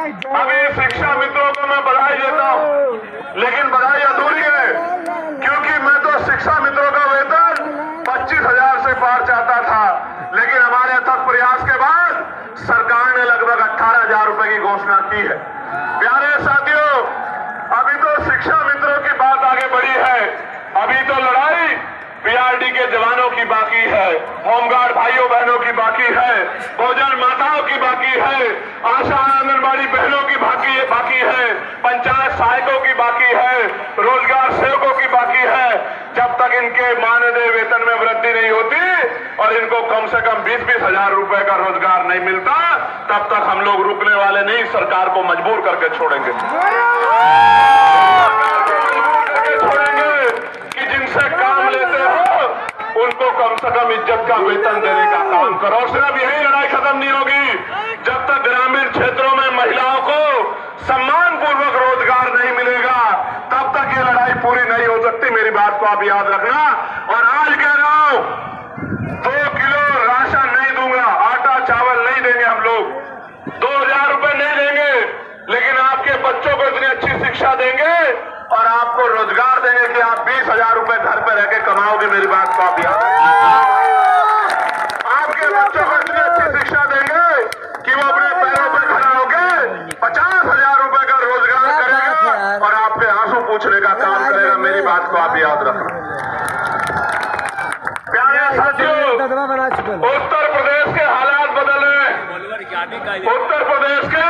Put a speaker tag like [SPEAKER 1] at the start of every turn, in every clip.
[SPEAKER 1] अभी शिक्षा मित्रों को मैं बधाई देता हूँ, लेकिन बधाई अधूरी है, क्योंकि मैं तो शिक्षा मित्रों का वेतन 25,000 से पार चाहता था, लेकिन हमारे अथक प्रयास के बाद सरकार ने लगभग 18,000 रुपए की घोषणा की है। प्यारे साथियों, अभी तो शिक्षा मित्रों की बात आगे बढ़ी है, अभी तो लड़ाई पीआरडी के जवानों की बाकी है, होमगार्ड भाइयों बहनों की बाकी है, भोजन माताओं की बाकी है, आशा आंगनबाड़ी बहनों की बाकी है, पंचायत सहायकों की बाकी है, रोजगार सेवकों की बाकी है। जब तक इनके मानदेय वेतन में वृद्धि नहीं होती और इनको कम से कम 20-20 हजार रुपए का रोजगार नहीं मिलता, तब तक हम लोग रुकने वाले नहीं, सरकार को मजबूर करके छोड़ेंगे कि जिनसे काम लेते हो उनको कम से कम इज्जत का वेतन देने का काम करो। और सिर्फ यही लड़ाई खत्म नहीं होगी जब तक ग्रामीण क्षेत्रों में महिलाओं को सम्मान पूर्वक रोजगार नहीं मिलेगा, तब तक ये लड़ाई पूरी नहीं हो सकती। मेरी बात को आप याद रखना। और आज कह रहा हूं, 2 किलो राशन नहीं दूंगा, आटा चावल नहीं देंगे हम लोग, 2,000 रुपए नहीं देंगे, लेकिन आपके बच्चों को इतनी अच्छी शिक्षा देंगे और आपको रोजगार देंगे कि आप 20,000 रुपए घर पे रह के कमाओगे। मेरी बात को आप याद आपके बच्चों को इतनी अच्छी शिक्षा देंगे कि वो अपने पैरों पे खड़ा होकर 50,000 रुपए का रोजगार करेगा और आपके आंसू पूछने का काम करेगा। मेरी बात को आप याद रखना। प्यारे साथियों, उत्तर प्रदेश के हालात बदल रहे हैं, उत्तर प्रदेश के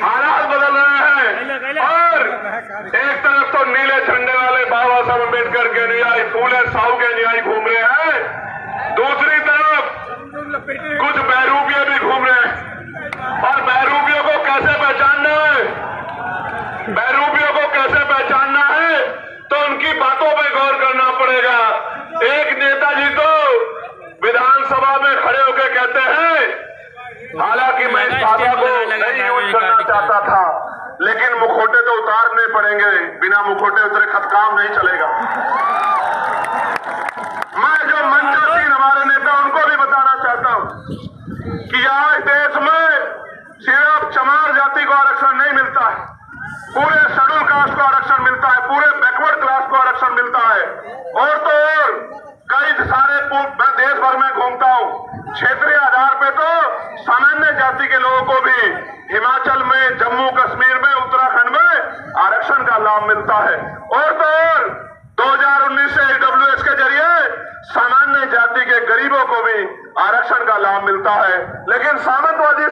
[SPEAKER 1] हालात बदल रहे हैं और एक तरफ तो नीले झंडे वाले बाबा साहब अम्बेडकर के अनुयायी, फूले साहू के अनुयायी घूम रहे हैं, दूसरी तरफ कुछ बहरूपिये भी घूम रहे हैं। और बहरूपियों को कैसे पहचानना है, बहरूपियों को कैसे पहचानना है, तो उनकी बातों पे गौर करना पड़ेगा। एक नेताजी तो विधानसभा में खड़े होकर कहते हैं, हालांकि मैं इस भाषा को नहीं यूज करना चाहता था, लेकिन मुखौटे तो उतारने पड़ेंगे, बिना मुखौटे उतरे काम नहीं चलेगा। मैं जो मंचशील हमारे नेता उनको भी बताना चाहता हूं कि आज देश में सिर्फ चमार जाति को आरक्षण नहीं मिलता है, पूरे शेड्यूल कास्ट को आरक्षण मिलता है, पूरे बैकवर्ड क्लास को आरक्षण मिलता है। और तो और कई सारे मैं देश भर में घूमता हूं, क्षेत्रीय आधार पे तो सामान्य जाति के लोगों को भी हिमाचल में, जम्मू कश्मीर में, उत्तराखंड में आरक्षण का लाभ मिलता है। और तो और 2019 से ईडब्ल्यूएस के जरिए सामान्य जाति के गरीबों को भी आरक्षण का लाभ मिलता है। लेकिन सामंतवादी